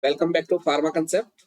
Welcome back to pharma concept.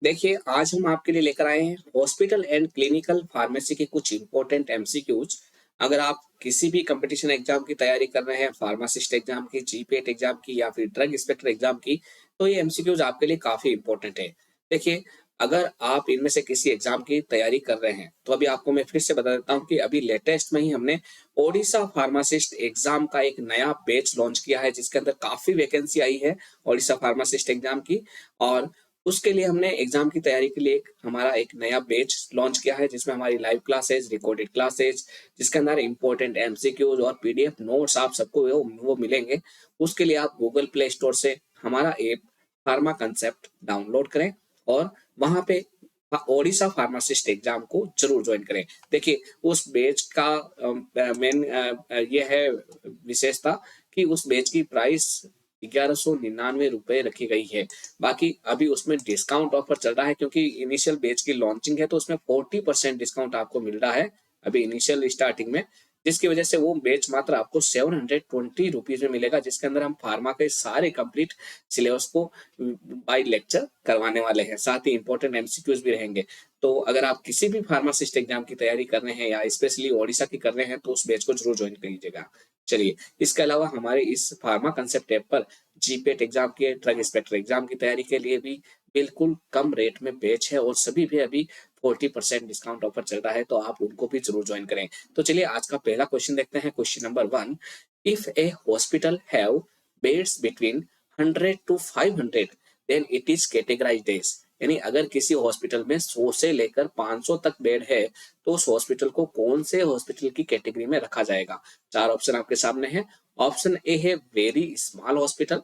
देखिए, आज हम आपके लिए लेकर आए हैं हॉस्पिटल एंड क्लिनिकल फार्मेसी के कुछ इंपॉर्टेंट एमसीक्यूज। अगर आप किसी भी कंपटीशन एग्जाम की तैयारी कर रहे हैं, फार्मासिस्ट एग्जाम की, जीपीएट एग्जाम की या फिर ड्रग इंस्पेक्टर एग्जाम की, तो ये एमसीक्यूज आपके लिए काफी इंपॉर्टेंट है। देखिए, अगर आप इनमें से किसी एग्जाम की तैयारी कर रहे हैं तो अभी आपको मैं फिर से बता देता हूँ कि अभी लेटेस्ट में ही हमने ओडिशा फार्मासिस्ट एग्जाम का एक नया बैच लॉन्च किया है, जिसके अंदर काफी वैकेंसी आई है ओडिशा फार्मासिस्ट एग्जाम की। और उसके लिए हमने एग्जाम की तैयारी के लिए हमारा एक नया बैच लॉन्च किया है, जिसमें हमारी लाइव क्लासेस, रिकॉर्डेड क्लासेस, जिसके अंदर इंपॉर्टेंट एमसीक्यूज और पीडीएफ नोट्स आप सबको वो मिलेंगे। उसके लिए आप गूगल प्ले स्टोर से हमारा ऐप फार्मा कंसेप्ट डाउनलोड करें और वहां पे ओडिशा फार्मासिस्ट एग्जाम को जरूर ज्वाइन करें। देखिए, उस बैच का मेन ये है विशेषता कि उस बैच की प्राइस 1199 रुपए रखी गई है। बाकी अभी उसमें डिस्काउंट ऑफर चल रहा है, क्योंकि इनिशियल बैच की लॉन्चिंग है, तो उसमें 40% डिस्काउंट आपको मिल रहा है अभी इनिशियल स्टार्टिंग में, जिसकी वजह से वो बैच मात्र आपको 720 रुपीज में मिलेगा, जिसके अंदर हम फार्मा के सारे कंप्लीट सिलेबस को बाय लेक्चर करवाने वाले हैं। साथ ही इंपॉर्टेंट एमसीक्यूज भी रहेंगे। तो अगर आप किसी भी फार्मासिस्ट एग्जाम की तैयारी कर रहे हैं या स्पेशली ओडिशा की कर रहे हैं, तो उस बैच को जरूर ज्वाइन कीजिएगा। चलिए, इसके अलावा हमारे इस फार्मा कंसेप्ट ऐप पर जीपेट एग्जाम के, ड्रग इंस्पेक्टर एग्जाम की तैयारी के लिए भी बिल्कुल कम रेट में बैच है और सभी भी अभी 40% डिस्काउंट ऑफर चल रहा है, तो आप उनको भी जरूर ज्वाइन करें। तो चलिए, आज का पहला क्वेश्चन देखते हैं। Question number 1, if a hospital have beds between 100 to 500 then it is categorised as. यानी अगर किसी हॉस्पिटल में 100 से लेकर 500 तक बेड है, तो उस हॉस्पिटल को कौन से हॉस्पिटल की कैटेगरी में रखा जाएगा। चार ऑप्शन आपके सामने है। ऑप्शन ए है very small hospital,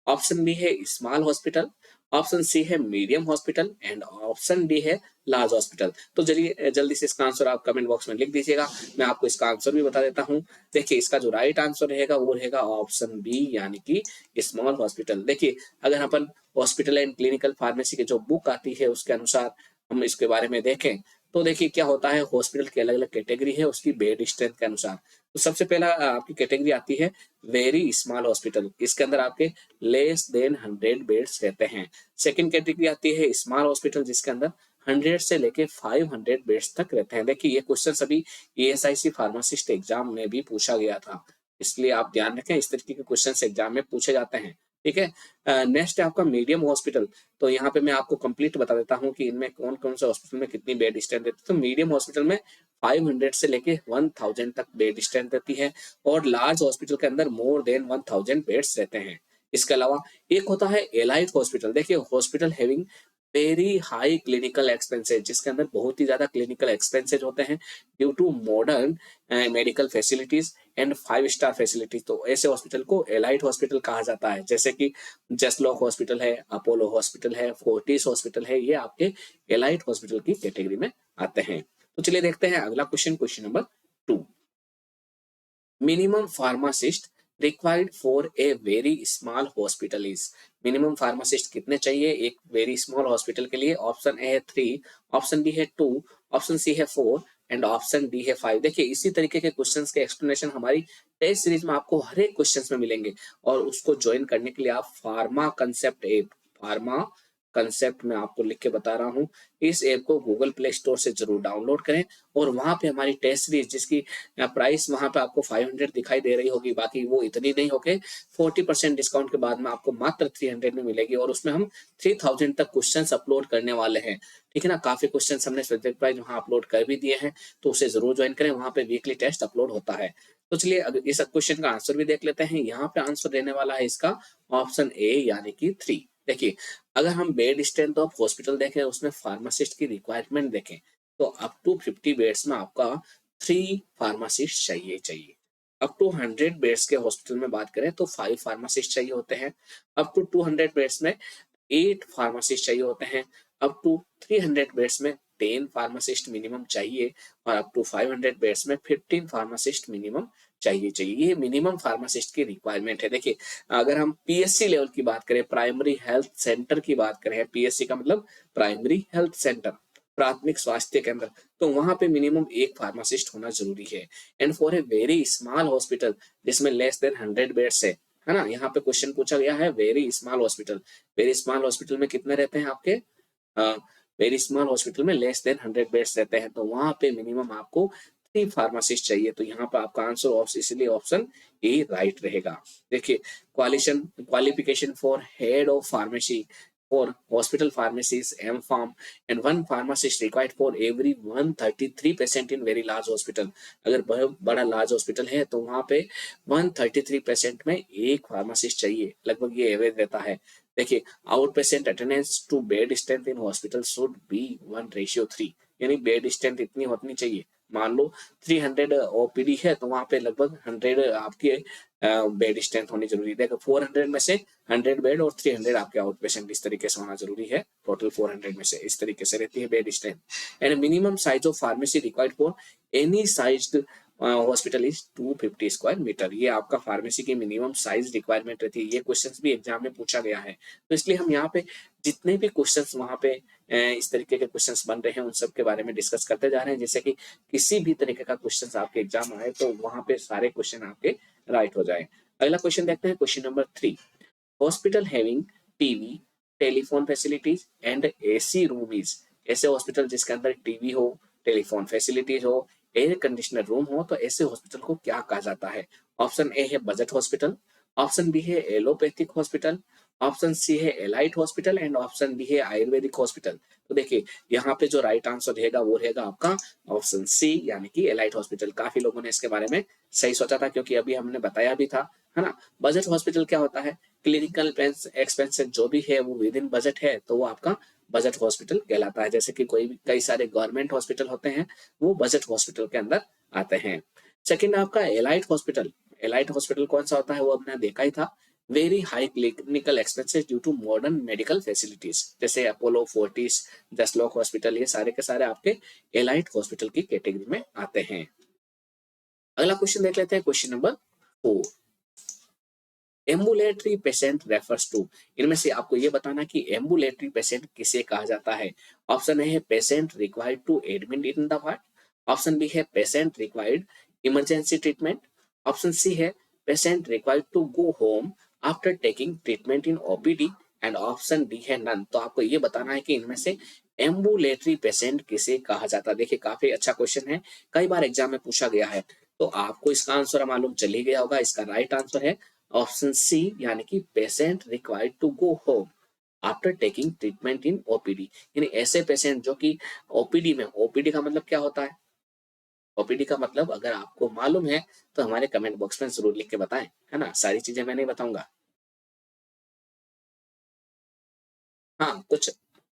option B है स्मॉल हॉस्पिटल, ऑप्शन सी है medium hospital and option D है लार्ज हॉस्पिटल। तो चलिए, जल्दी से इसका आंसर आप कमेंट बॉक्स में लिख दीजिएगा। मैं आपको इसका आंसर भी बता देता हूँ। देखिए, इसका जो राइट आंसर रहेगा वो रहेगा ऑप्शन बी, यानी कि स्मॉल हॉस्पिटल। देखिए, अगर अपन हॉस्पिटल एंड क्लिनिकल फार्मेसी की जो बुक आती है उसके अनुसार हम इसके बारे में देखें, तो देखिए क्या होता है, हॉस्पिटल की अलग अलग कैटेगरी है उसकी बेड स्ट्रेंथ के अनुसार। तो सबसे पहला आपकी कैटेगरी आती है वेरी स्मॉल हॉस्पिटल। इसके अंदर आपके लेस देन 100 बेड्स रहते हैं। सेकंड कैटेगरी आती है स्मॉल हॉस्पिटल, जिसके अंदर 100 से लेके 500 बेड्स तक रहते हैं। देखिए, ये क्वेश्चन सभी ईएसआईसी फार्मासिस्ट एग्जाम में भी पूछा गया था, इसलिए आप ध्यान रखें, इस तरीके के क्वेश्चन एग्जाम में पूछे जाते हैं। ठीक है। नेक्स्ट है आपका मीडियम हॉस्पिटल। तो यहाँ पे मैं आपको कंप्लीट बता देता हूँ कि इनमें कौन कौन से हॉस्पिटल में कितनी बेड स्ट्रेंथ रहती है। तो मीडियम हॉस्पिटल में 500 से लेके 1000 तक बेड स्ट्रेंथ रहती है और लार्ज हॉस्पिटल के अंदर मोर देन 1000 बेड्स रहते हैं। इसके अलावा एक होता है एलाइट हॉस्पिटल। देखिए, hospital having very high clinical expenses, जिसके अंदर बहुत ही ज्यादा क्लिनिकल एक्सपेंसेज होते हैं due to modern medical facilities and 5 star facilities. तो ऐसे हॉस्पिटल को एलाइट हॉस्पिटल कहा जाता है, जैसे कि जसलोक हॉस्पिटल है, अपोलो हॉस्पिटल है, फोर्टिस हॉस्पिटल है, ये आपके एलाइट हॉस्पिटल की कैटेगरी में आते हैं। तो चलिए देखते हैं अगला question, question number 2। Minimum pharmacist required for a very small hospital is. Minimum pharmacist कितने चाहिए एक वेरी स्मॉल हॉस्पिटल के लिए। ऑप्शन ए है 3, ऑप्शन बी है 2, ऑप्शन सी है 4 एंड ऑप्शन डी है 5। देखिए, इसी तरीके के क्वेश्चंस के एक्सप्लेनेशन हमारी टेस्ट सीरीज में आपको हर एक क्वेश्चंस में मिलेंगे, और उसको ज्वाइन करने के लिए आप pharma concept app, pharma concept में आपको लिख के बता रहा हूँ, इस ऐप को गूगल प्ले स्टोर से जरूर डाउनलोड करें और वहां पे हमारी टेस्ट सीरीज, जिसकी प्राइस वहां पे आपको 500 दिखाई दे रही होगी, बाकी वो इतनी नहीं होके 40% डिस्काउंट के बाद में आपको मात्र 300 में मिलेगी, और उसमें हम 3000 तक क्वेश्चंस अपलोड करने वाले हैं। ठीक है ना, काफी क्वेश्चंस हमने सब्जेक्ट वाइज वहां अपलोड कर भी दिए हैं, तो उसे जरूर ज्वाइन करें, वहां पे वीकली टेस्ट अपलोड होता है। तो चलिए, इस क्वेश्चन का आंसर भी देख लेते हैं। यहाँ पे आंसर देने वाला है इसका ऑप्शन ए, यानी कि 3। देखिए, अगर हम बेड स्ट्रेंथ ऑफ हॉस्पिटल देखें, उसमें फार्मासिस्ट की रिक्वायरमेंट देखें, तो अप टू 50 बेड्स में आपका 3 फार्मासिस्ट चाहिए। अप टू 100 बेड्स के हॉस्पिटल में बात करें तो 5 फार्मासिस्ट चाहिए होते हैं। अप टू 200 बेड्स में 8 फार्मासिस्ट चाहिए होते हैं। अप टू 300 बेड्स में 10 फार्मासिस्ट मिनिमम चाहिए, और अप टू 500 बेड्स में 15 फार्मासिस्ट मिनिमम चाहिए। ये मिनिमम फार्मासिस्ट की रिक्वायरमेंट है। देखिए, अगर हम पीएससी लेवल की बात करें, प्राइमरी हेल्थ सेंटर की बात करें, पीएससी का मतलब प्राइमरी हेल्थ सेंटर, प्राथमिक स्वास्थ्य केंद्र, तो वहां पे मिनिमम एक फार्मासिस्ट होना जरूरी है। And for a very small hospital जिसमें लेस देन 100 बेड्स है, है ना। यहाँ पे क्वेश्चन पूछा गया है very small hospital, very small hospital में कितने रहते हैं आपके, वेरी स्मॉल हॉस्पिटल में लेस देन 100 बेड्स रहते हैं, तो वहां पे मिनिमम आपको 3 फार्मासिस्ट चाहिए, तो यहाँ पे आपका आंसर इसलिए ऑप्शन ए राइट रहेगा। देखिए qualification for head of pharmacy for hospital pharmacies M Pharm and one pharmacist required for every 133 patient in very large hospital। अगर बहुत बड़ा लार्ज हॉस्पिटल है तो वहां पे 133 पेशेंट में एक फार्मासिस्ट चाहिए, लगभग ये एवरेज रहता है। देखिए out patient attendance to bed strength in hospital should be 1:3, यानी बेड स्ट्रेंथ इतनी होनी चाहिए। मान लो 300 ओपीडी है तो वहां पे लगभग 100 आपके बेड स्ट्रेंथ होनी जरूरी है। देखो 400 में से 100 बेड और 300 आपके आउट पेशेंट इस तरीके से होना जरूरी है, टोटल 400 में से इस तरीके से रहती है bed strength. And minimum size of pharmacy required for any sized hospital is 250 square metre. ये आपका फार्मेसी की मिनिमम साइज रिक्वायरमेंट रहती है। ये क्वेश्चंस भी एग्जाम में पूछा गया है, तो इसलिए हम यहाँ पे जितने भी क्वेश्चंस वहां पे इस तरीके के क्वेश्चंस बन रहे हैं उन सब के बारे में डिस्कस करते जा रहे हैं, जैसे कि किसी भी तरीके का क्वेश्चंस आपके एग्जाम आए तो वहां पे सारे क्वेश्चन आपके राइट हो जाए। अगला क्वेश्चन देखते हैं, question number 3। Hospital having TV, telephone facilities and AC room is. ऐसे हॉस्पिटल जिसके अंदर टीवी हो, टेलीफोन फैसिलिटीज हो, एयर कंडीशनर रूम हो, तो ऐसे हॉस्पिटल को क्या कहा जाता है। ऑप्शन ए है बजट हॉस्पिटल, ऑप्शन बी है एलोपैथिक हॉस्पिटल, ऑप्शन सी है elite hospital and option D है आयुर्वेदिक हॉस्पिटल। तो देखिए यहाँ पे जो राइट आंसर रहेगा वो रहेगा आपका ऑप्शन सी यानी कि एलाइट हॉस्पिटल। काफी लोगों ने इसके बारे में सही सोचा था क्योंकि अभी हमने बताया भी था, है ना। बजट हॉस्पिटल क्या होता है, क्लिनिकल एक्सपेंसेस जो भी है वो विद इन बजट है तो वो आपका बजट हॉस्पिटल कहलाता है। जैसे कि कई सारे गवर्नमेंट हॉस्पिटल होते हैं वो बजट हॉस्पिटल के अंदर आते हैं। सेकंड आपका एलाइट हॉस्पिटल। एलाइट हॉस्पिटल कौन सा होता है वो हमने देखा ही था, very high clinical expenses due to modern medical facilities, जैसे अपोलो, फोर्टिस, जसलोक हॉस्पिटल, ये सारे के सारे आपके एलाइट हॉस्पिटल की कैटेगरी में आते हैं। अगला क्वेश्चन देख लेते हैं, question number 4। Ambulatory patient refers to. इनमें से आपको ये बताना कि एम्बुलेटरी पेशेंट किसे कहा जाता है। ऑप्शन ए है patient required to admit in the ward, option B है patient required emergency treatment, option C है patient required to go home after taking treatment in OPD and option D है none. तो आपको ये बताना है कि इनमें से एम्बुलेटरी पेशेंट किसे कहा जाता है। देखिए काफी अच्छा क्वेश्चन है, कई बार एग्जाम में पूछा गया है, तो आपको इसका आंसर मालूम चल ही गया होगा। इसका राइट आंसर है ऑप्शन सी यानी कि patient required to go home after taking treatment in OPD, यानी ऐसे पेशेंट जो कि ओपीडी में, ओपीडी का मतलब क्या होता है, ओपीडी का मतलब अगर आपको मालूम है तो हमारे कमेंट बॉक्स में जरूर लिख के बताएं, है ना। सारी चीजें मैं नहीं बताऊंगा। हाँ कुछ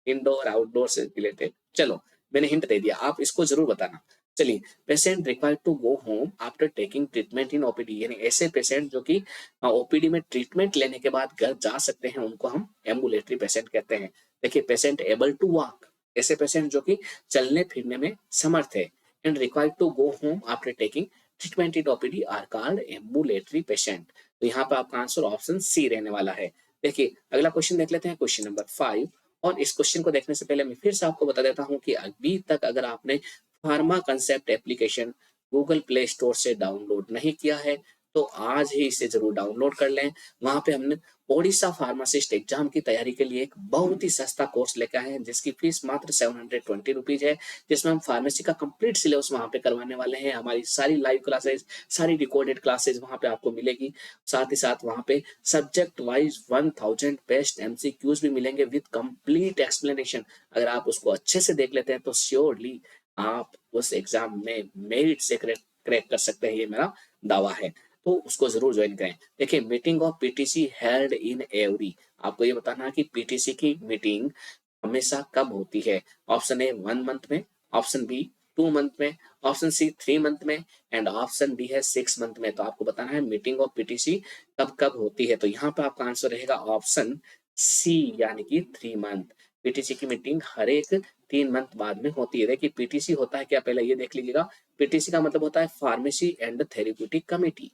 इंडोर आउटडोर से रिलेटेड, चलो मैंने हिंट दे दिया, आप इसको जरूर बताना। चलिए, patient required to go home after taking treatment in OPD, यानी ऐसे पेशेंट जो कि ओपीडी में ट्रीटमेंट लेने के बाद घर जा सकते हैं उनको हम एम्बुलेटरी पेशेंट कहते हैं। देखिए पेशेंट एबल टू वॉक, ऐसे पेशेंट जो कि चलने फिरने में समर्थ है, and required to go home after taking treatment in OPD are called ambulatory patient. तो यहाँ पे आपका आंसर ऑप्शन सी रहने वाला है। देखिए अगला क्वेश्चन देख लेते हैं, क्वेश्चन नंबर 5। और इस क्वेश्चन को देखने से पहले मैं फिर से आपको बता देता हूं कि अभी तक अगर आपने pharma concept application Google play store से डाउनलोड नहीं किया है तो आज ही इसे जरूर डाउनलोड कर लें। वहां पे हमने ओडिशा फार्मासिस्ट एग्जाम की तैयारी के लिए एक बहुत ही सस्ता कोर्स लेकर आए हैं जिसकी फीस मात्र 720 रुपीज है, जिसमें हम फार्मेसी का कंप्लीट सिलेबस वहां पे करवाने वाले हैं। हमारी सारी लाइव क्लासेस, सारी रिकॉर्डेड क्लासेस वहां पे आपको मिलेगी। साथ ही साथ वहां पे सब्जेक्ट वाइज 1000 बेस्ट एमसीक्यूज भी मिलेंगे विद कंप्लीट एक्सप्लेनेशन। अगर आप उसको अच्छे से देख लेते हैं तो श्योरली आप उस एग्जाम में मेरिट से क्रैक कर सकते हैं, ये मेरा दावा है। तो उसको जरूर ज्वाइन करें। देखिए meeting of PTC held in every, आपको ये बताना है कि पीटीसी की मीटिंग हमेशा कब होती है। ऑप्शन ए 1 मंथ में, ऑप्शन बी 2 मंथ में, ऑप्शन सी 3 मंथ में एंड ऑप्शन डी है 6 मंथ में। तो आपको बताना है मीटिंग ऑफ पीटीसी कब कब होती है। तो यहाँ पे आपका आंसर रहेगा ऑप्शन सी यानी कि 3 मंथ। पीटीसी की मीटिंग हर एक 3 मंथ बाद में होती है। देखिए पीटीसी होता है क्या, पहले ये देख लीजिएगा। पीटीसी का मतलब होता है pharmacy and therapeutic committee.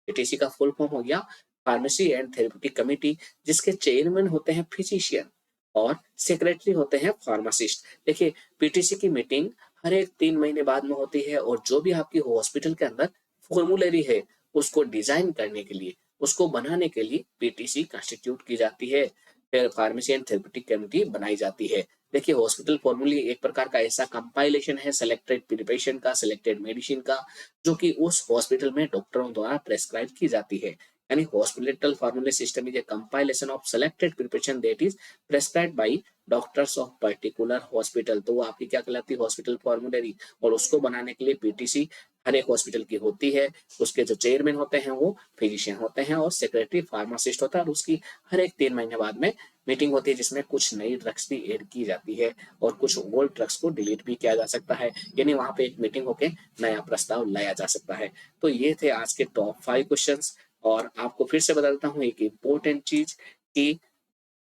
PTC का फुल फॉर्म हो गया फार्मेसी एंड थेरेप्यूटिक कमेटी, जिसके चेयरमैन होते हैं फिजिशियन और सेक्रेटरी होते हैं फार्मासिस्ट। देखिए पीटीसी की मीटिंग हर एक 3 महीने बाद में होती है और जो भी आपकी हॉस्पिटल के अंदर फॉर्मूलरी है उसको डिजाइन करने के लिए, उसको बनाने के लिए पीटीसी कंस्टिट्यूट की जाती है, फिर फार्मेसी एंड थेरेप्यूटिक कमेटी बनाई जाती है। देखिए हॉस्पिटल फॉर्मूले एक प्रकार का ऐसा कंपाइलेशन है सेलेक्टेड प्रिपरेशन का, सेलेक्टेड मेडिसिन का, जो कि उस हॉस्पिटल में डॉक्टरों द्वारा प्रेस्क्राइब की जाती है। यानी हॉस्पिटल फॉर्मूले system is a compilation of selected preparation that is prescribed bye doctors of particular hospital. तो वो आपकी क्या कहलाती है, हॉस्पिटल फॉर्मूलरी। और उसको बनाने के लिए पीटीसी हर एक हॉस्पिटल की होती है। उसके जो चेयरमैन होते हैं वो फिजिशियन होते हैं और सेक्रेटरी फार्मासिस्ट होता है। और उसकी हर एक 3 महीने बाद में मीटिंग होती है जिसमें कुछ नई ड्रग्स भी ऐड की जाती है और कुछ ओल्ड ड्रग्स को डिलीट भी किया जा सकता है। यानी वहां पे एक मीटिंग होके नया प्रस्ताव लाया जा सकता है। तो ये थे आज के टॉप 5 क्वेश्चंस। और आपको फिर से बता देता हूँ एक इम्पोर्टेंट चीज कि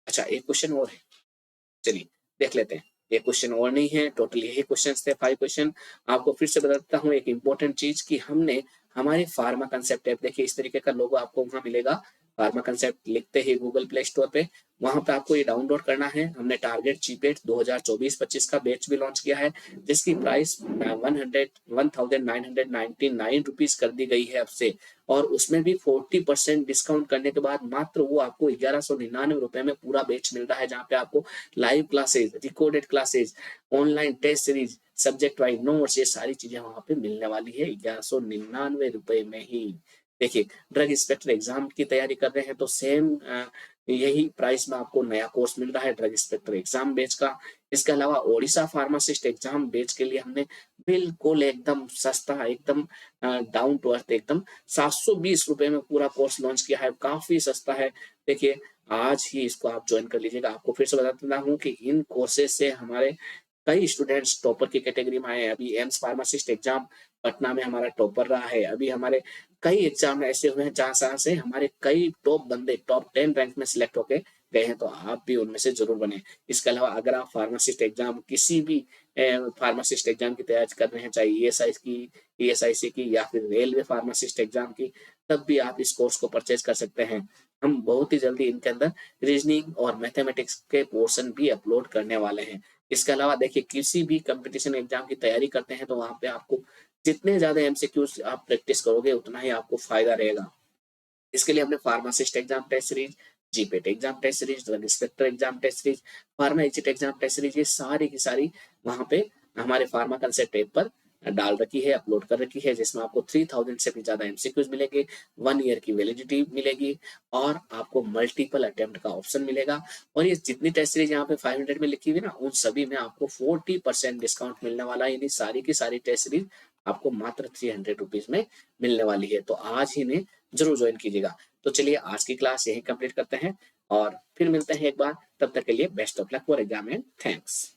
अच्छा एक क्वेश्चन और है, चलिए देख लेते हैं। ये क्वेश्चन और नहीं है, टोटल यही क्वेश्चन थे 5 क्वेश्चन। आपको फिर से बताता हूँ एक इंपॉर्टेंट चीज कि हमने हमारे फार्मा कंसेप्ट ऐप, देखिए इस तरीके का लोगो आपको वहां मिलेगा। फार्मा कंसेप्ट लिखते ही गूगल प्ले स्टोर पे, वहां पे आपको ये डाउनलोड करना है। हमने टारगेट जीपेट 2024-25 का बैच भी लॉन्च किया है जिसकी प्राइस 1999 रुपीज कर दी गई है अब से। और उसमें भी 40% डिस्काउंट करने के बाद मात्र वो आपको 1199 रुपए में पूरा बैच मिल रहा है, जहाँ पे आपको live classes, recorded classes, online test series, subject wise notes, ये सारी चीजें वहां पे मिलने वाली है 1199 में ही। देखिए ड्रग इंस्पेक्टर एग्जाम की तैयारी कर रहे हैं तो सेम यही प्राइस में आपको नया कोर्स मिल रहा है ड्रग इंस्पेक्टर एग्जाम बैच का। इसके अलावा ओडिशा फार्मासिस्ट एग्जाम बैच के लिए हमने बिल्कुल एकदम सस्ता, एकदम डाउन टू अर्थ, एकदम 720 रुपए में पूरा कोर्स लॉन्च किया है, काफी सस्ता है। देखिए आज ही इसको आप ज्वाइन कर लीजिएगा। आपको फिर से बता देता हूँ कि इन कोर्सेज से हमारे कई स्टूडेंट्स टॉपर की कैटेगरी में आए हैं। अभी एम्स फार्मासिस्ट एग्जाम पटना में हमारा टॉपर रहा है। अभी हमारे कई एग्जाम ऐसे हुए हैं जहाँ से हमारे कई टॉप बंदे टॉप 10 रैंक में सिलेक्ट होके गए हैं, तो आप भी उनमें से जरूर बने। इसके अलावा अगर आप फार्मासिस्ट एग्जाम, किसी भी फार्मासिस्ट एग्जाम की तैयारी कर रहे हैं, चाहे ईएसआईसी की या फिर रेलवे फार्मासिस्ट एग्जाम की, तब भी आप इस कोर्स को परचेज कर सकते हैं। हम बहुत ही जल्दी इनके अंदर रीजनिंग और मैथमेटिक्स के पोर्शन भी अपलोड करने वाले हैं। इसके अलावा देखिए किसी भी कंपटीशन एग्जाम की तैयारी करते हैं तो वहां पे आपको जितने ज्यादा एमसीक्यूज आप प्रैक्टिस करोगे उतना ही आपको फायदा रहेगा। इसके लिए हमने pharmacist exam test series, GPAT exam test series, drug inspector exam test series, pharma exit exam test series, ये सारी की सारी वहां पे हमारे फार्मा कंसेप्ट ऐप पर डाल रखी है, अपलोड कर रखी है, जिसमें आपको 3000 से भी ज्यादा एमसीक्यूज मिलेंगे, 1 ईयर की वैलिडिटी मिलेगी और आपको मल्टीपल अटेम्प्ट का ऑप्शन मिलेगा। और ये जितनी टेस्ट सीरीज यहाँ पे 500 में लिखी हुई ना, उन सभी में आपको 40% डिस्काउंट मिलने वाला है। यानी सारी की सारी टेस्ट सीरीज आपको मात्र 300 रुपीज में मिलने वाली है। तो आज ही ने जरूर ज्वाइन कीजिएगा। तो चलिए आज की क्लास यही कंप्लीट करते हैं और फिर मिलते हैं एक बार। तब तक के लिए best of luck for exam and thanks.